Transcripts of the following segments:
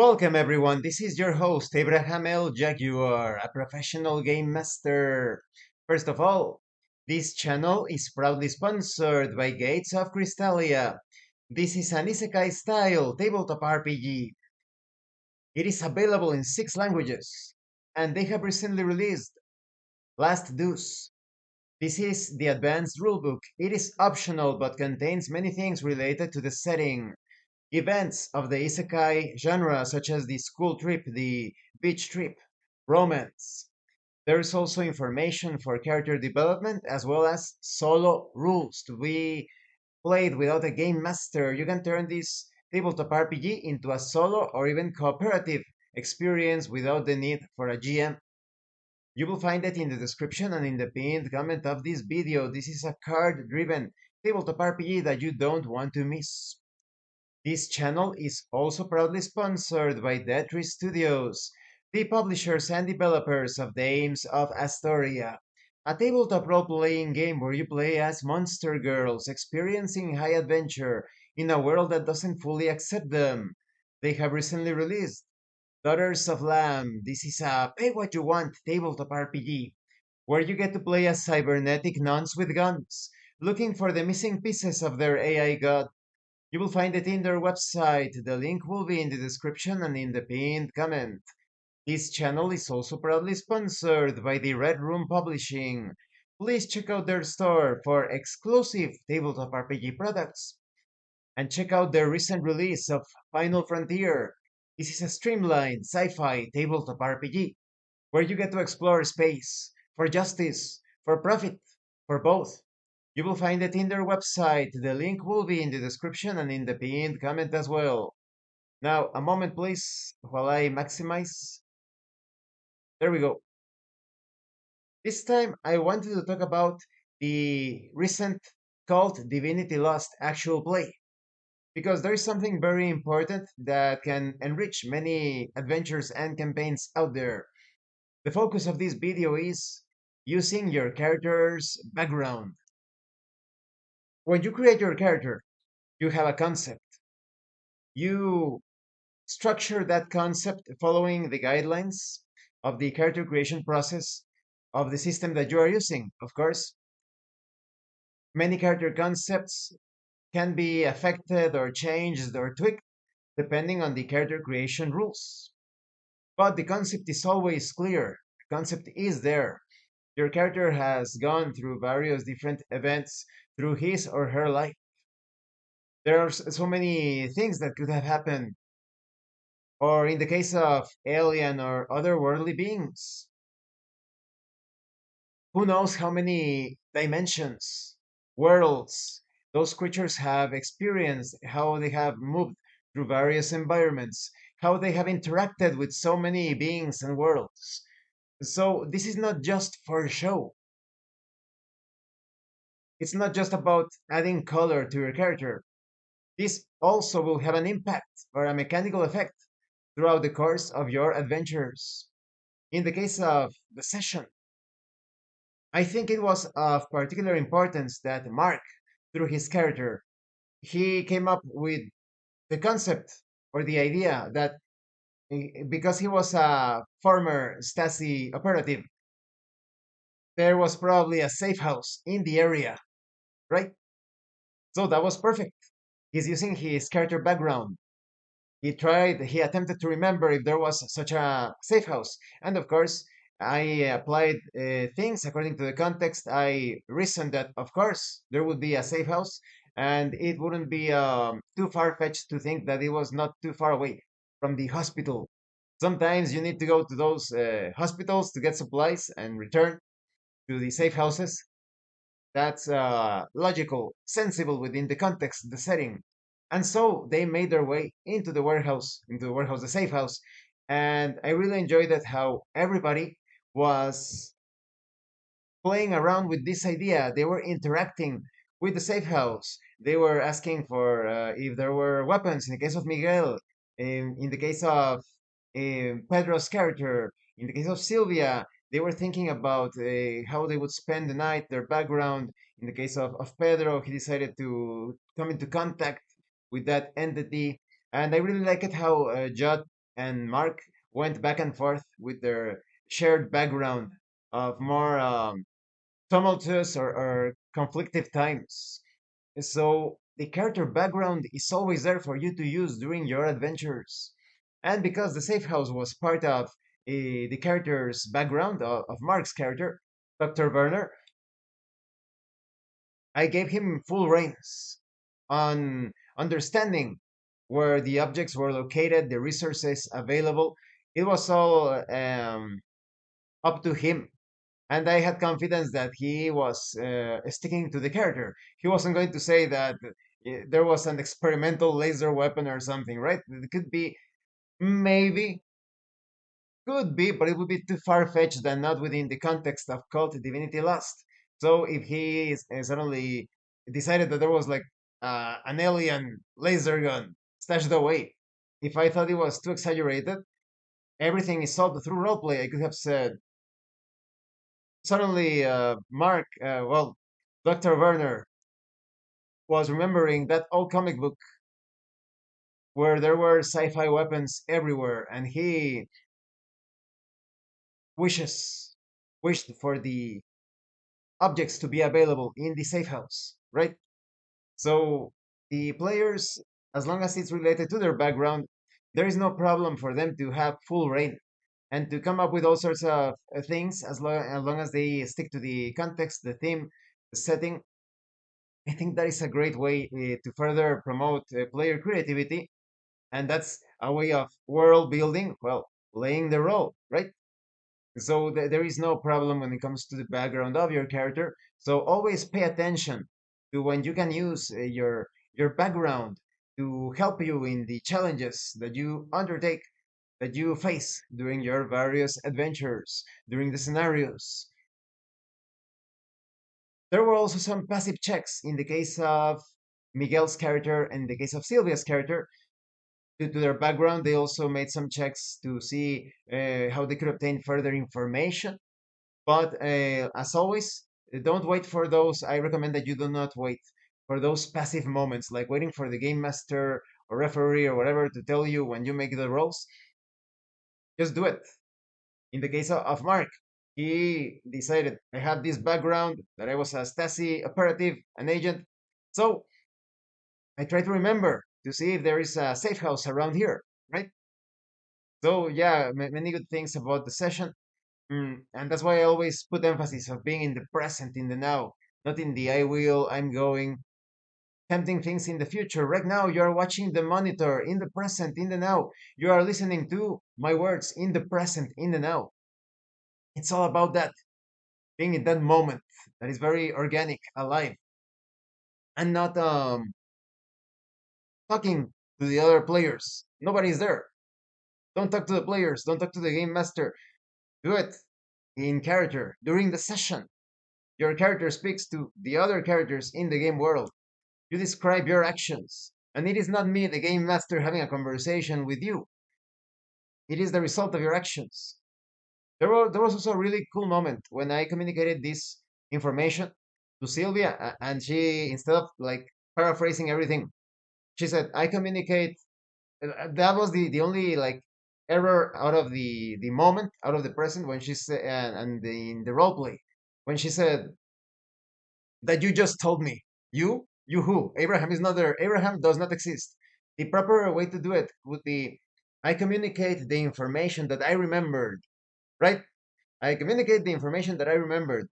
Welcome everyone, this is your host Abraham L. Jaguar, a professional game master. First of all, this channel is proudly sponsored by Gates of Krystalia. This is an isekai style tabletop RPG. It is available in 6 languages, and they have recently released Last Deux. This is the advanced rulebook. It is optional but contains many things related to the setting. Events of the isekai genre, such as the school trip, the beach trip, romance. There is also information for character development as well as solo rules to be played without a game master. You can turn this tabletop RPG into a solo or even cooperative experience without the need for a GM. You will find it in the description and in the pinned comment of this video. This is a card-driven tabletop RPG that you don't want to miss. This channel is also proudly sponsored by pt3 Studios, the publishers and developers of Dames of Asstoria, a tabletop role-playing game where you play as monster girls experiencing high adventure in a world that doesn't fully accept them. They have recently released Daughters of Lamb. This is a pay what you want tabletop RPG where you get to play as cybernetic nuns with guns, looking for the missing pieces of their AI god. You will find it in their website. The link will be in the description and in the pinned comment. This channel is also proudly sponsored by the Red Room Publishing. Please check out their store for exclusive tabletop RPG products and check out their recent release of Final Frontier. This is a streamlined sci-fi tabletop RPG where you get to explore space for justice, for profit, for both. You will find it in their website. The link will be in the description and in the pinned comment as well. Now, a moment please, while I maximize. There we go. This time I wanted to talk about the recent KULT Divinity Lost actual play, because there is something very important that can enrich many adventures and campaigns out there. The focus of this video is using your character's background. When you create your character, you have a concept. You structure that concept following the guidelines of the character creation process of the system that you are using. Of course, many character concepts can be affected or changed or tweaked depending on the character creation rules. But the concept is always clear. The concept is there. Your character has gone through various different events through his or her life. There are so many things that could have happened, or in the case of alien or otherworldly beings, who knows how many dimensions, worlds those creatures have experienced, how they have moved through various environments, how they have interacted with so many beings and worlds. So this is not just for show. It's not just about adding color to your character. This also will have an impact or a mechanical effect throughout the course of your adventures. In the case of the session, I think it was of particular importance that Mark, through his character, he came up with the concept or the idea that because he was a former Stasi operative, there was probably a safe house in the area, right? So that was perfect. He's using his character background. He attempted to remember if there was such a safe house. And of course, I applied things according to the context. I reasoned that, of course, there would be a safe house, and it wouldn't be too far-fetched to think that it was not too far away from the hospital. Sometimes you need to go to those hospitals to get supplies and return to the safe houses. That's logical, sensible within the context, the setting. And so they made their way into the warehouse, the safe house. And I really enjoyed that how everybody was playing around with this idea. They were interacting with the safe house. They were asking for if there were weapons. In the case of Miguel, in the case of Pedro's character, in the case of Sylvia, they were thinking about how they would spend the night, their background. In the case of Pedro, he decided to come into contact with that entity. And I really like it how Judd and Mark went back and forth with their shared background of more tumultuous or conflictive times. So the character background is always there for you to use during your adventures. And because the safe house was part of the character's background, of Mark's character, Dr. Werner, I gave him full reins on understanding where the objects were located, the resources available. It was all up to him. And I had confidence that he was sticking to the character. He wasn't going to say that there was an experimental laser weapon or something, right? It could be, maybe, could be, but it would be too far-fetched and not within the context of KULT Divinity Lost. So if he suddenly decided that there was like an alien laser gun stashed away, if I thought it was too exaggerated, everything is solved through roleplay. I could have said, suddenly, Mark, well, Dr. Werner was remembering that old comic book where there were sci-fi weapons everywhere, and he wishes wished for the objects to be available in the safe house, right? So the players, as long as it's related to their background, there is no problem for them to have full reign and to come up with all sorts of things as long as they stick to the context, the theme, the setting. I think that is a great way to further promote player creativity, and that's a way of world building, well, playing the role, right? So there is no problem when it comes to the background of your character. So always pay attention to when you can use your background to help you in the challenges that you undertake, that you face during your various adventures, during the scenarios. There were also some passive checks in the case of Miguel's character and the case of Sylvia's character. Due to their background, they also made some checks to see how they could obtain further information. But as always, don't wait for those. I recommend that you do not wait for those passive moments, like waiting for the game master or referee or whatever to tell you when you make the rolls. Just do it. In the case of Mark, he decided, I have this background that I was a Stasi operative, an agent. So I try to remember to see if there is a safe house around here, right? So yeah, many good things about the session. And that's why I always put emphasis of being in the present, in the now, not in the I will, I'm going, tempting things in the future. Right now, you are watching the monitor in the present, in the now. You are listening to my words in the present, in the now. It's all about that, being in that moment that is very organic, alive, and not talking to the other players. Nobody's there. Don't talk to the players. Don't talk to the game master. Do it in character during the session. Your character speaks to the other characters in the game world. You describe your actions. And it is not me, the game master, having a conversation with you. It is the result of your actions. There was also a really cool moment when I communicated this information to Sylvia, and she, instead of like paraphrasing everything, she said, I communicate. That was the only like error out of the moment, out of the present, when she said, and in the role play, when she said, that you just told me. You who? Abraham is not there. Abraham does not exist. The proper way to do it would be, I communicate the information that I remembered, right? I communicate the information that I remembered.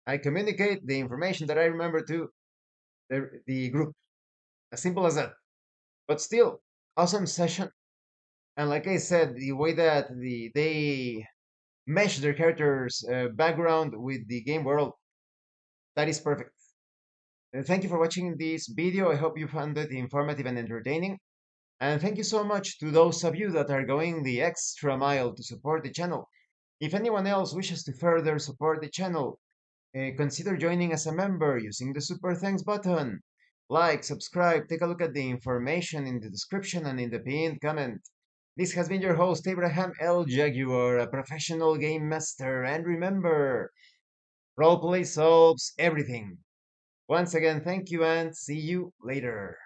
I communicate the information that I remember to the group. As simple as that. But still, awesome session. And like I said, the way that they mesh their characters' background with the game world, that is perfect. Thank you for watching this video. I hope you found it informative and entertaining. And thank you so much to those of you that are going the extra mile to support the channel. If anyone else wishes to further support the channel, consider joining as a member using the super thanks button. Like, subscribe, take a look at the information in the description and in the pinned comment. This has been your host, Abraham L. Jaguar, a professional game master. And remember, roleplay solves everything. Once again, thank you and see you later.